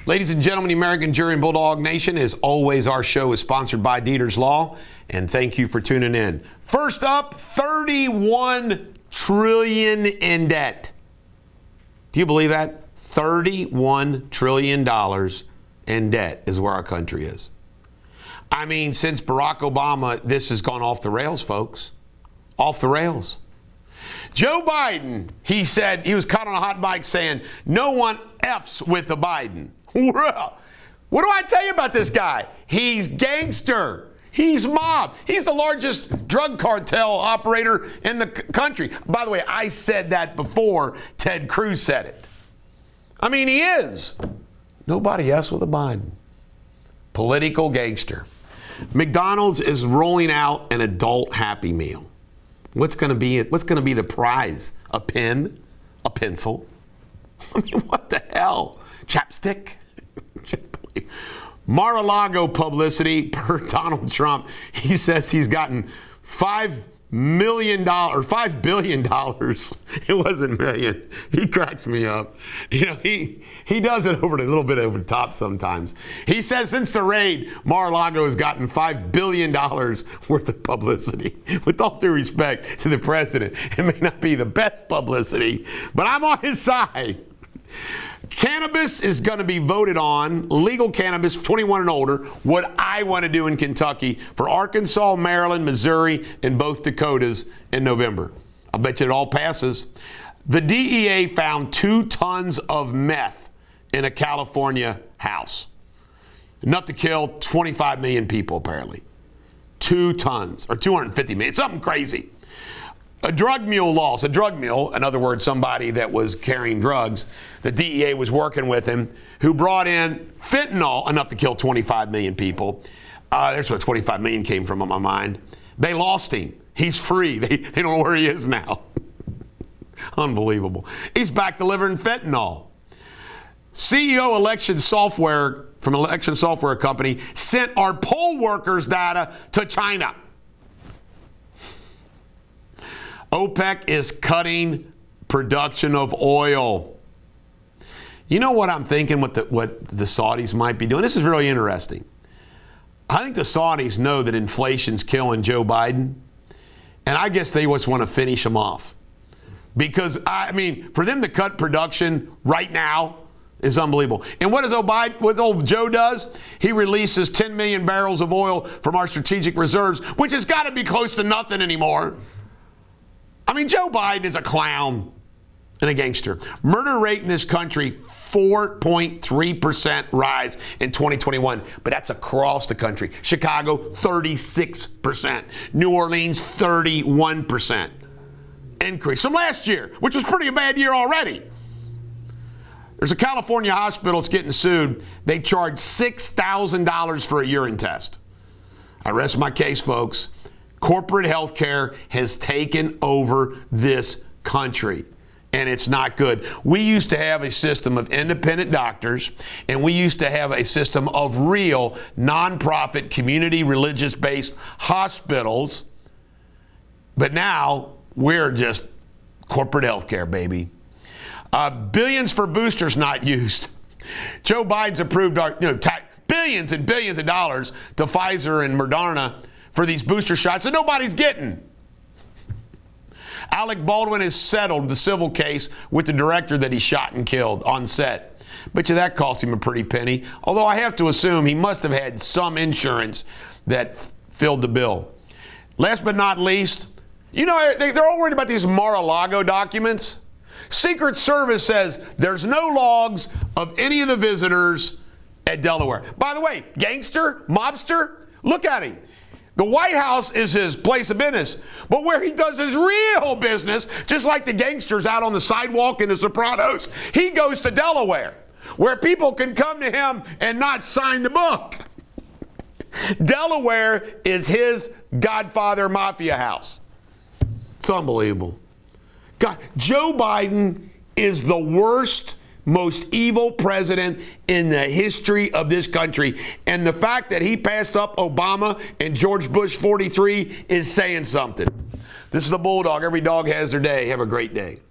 Ladies and gentlemen, the American Jury and Bulldog Nation, as always, our show is sponsored by Deters Law, and thank you for tuning in. First up, $31 trillion in debt. Do you believe that? $31 trillion in debt is where our country is. I mean, since Barack Obama, this has gone off the rails, folks. Off the rails. Joe Biden, he said, he was caught on a hot mic saying, no one F's with the Biden. Well, what do I tell you about this guy? He's gangster. He's mob. He's the largest drug cartel operator in the country. By the way, I said that before Ted Cruz said it. I mean, he is. Nobody else with a Biden. Political gangster. McDonald's is rolling out an adult Happy Meal. What's going to be it? What's going to be the prize? A pen? A pencil? I mean, what the hell? Chapstick? Mar-a-Lago publicity per Donald Trump. He says he's gotten $5 billion. It wasn't million. He cracks me up. You know, he does it a little bit over the top sometimes. He says since the raid, Mar-a-Lago has gotten $5 billion worth of publicity. With all due respect to the president, it may not be the best publicity, but I'm on his side. Cannabis is going to be voted on, legal cannabis, 21 and older, what I want to do in Kentucky for Arkansas, Maryland, Missouri, and both Dakotas in November. I bet you it all passes. The DEA found 2 tons of meth in a California house. Enough to kill 25 million people, apparently. 2 tons, or 250 million, something crazy. A drug mule loss. A drug mule, in other words, somebody that was carrying drugs. The DEA was working with him, who brought in fentanyl, enough to kill 25 million people. That's where 25 million came from on my mind. They lost him. He's free. They don't know where he is now. Unbelievable. He's back delivering fentanyl. CEO election software from an election software company sent our poll workers' data to China. OPEC is cutting production of oil. You know what I'm thinking what the Saudis might be doing? This is really interesting. I think the Saudis know that inflation's killing Joe Biden, and I guess they just want to finish him off. Because, I mean, for them to cut production right now is unbelievable. And what old Joe does? He releases 10 million barrels of oil from our strategic reserves, which has got to be close to nothing anymore. I mean, Joe Biden is a clown and a gangster. Murder rate in this country, 4.3% rise in 2021. But that's across the country. Chicago, 36%. New Orleans, 31% increase from last year, which was pretty a bad year already. There's a California hospital that's getting sued. They charge $6,000 for a urine test. I rest my case, folks. Corporate health care has taken over this country, and it's not good. We used to have a system of independent doctors, and we used to have a system of real nonprofit, community, religious-based hospitals, but now we're just corporate health care, baby. Billions for boosters not used. Joe Biden's approved our, billions and billions of dollars to Pfizer and Moderna for these booster shots that nobody's getting. Alec Baldwin has settled the civil case with the director that he shot and killed on set. Bet you that cost him a pretty penny, although I have to assume he must have had some insurance that filled the bill. Last but not least, they're all worried about these Mar-a-Lago documents. Secret Service says there's no logs of any of the visitors at Delaware. By the way, gangster, mobster, look at him. The White House is his place of business, but where he does his real business, just like the gangsters out on the sidewalk in The Sopranos, he goes to Delaware, where people can come to him and not sign the book. Delaware is his Godfather mafia house. It's unbelievable. God, Joe Biden is the worst, most evil president in the history of this country. And the fact that he passed up Obama and George Bush 43 is saying something. This is the Bulldog. Every dog has their day. Have a great day.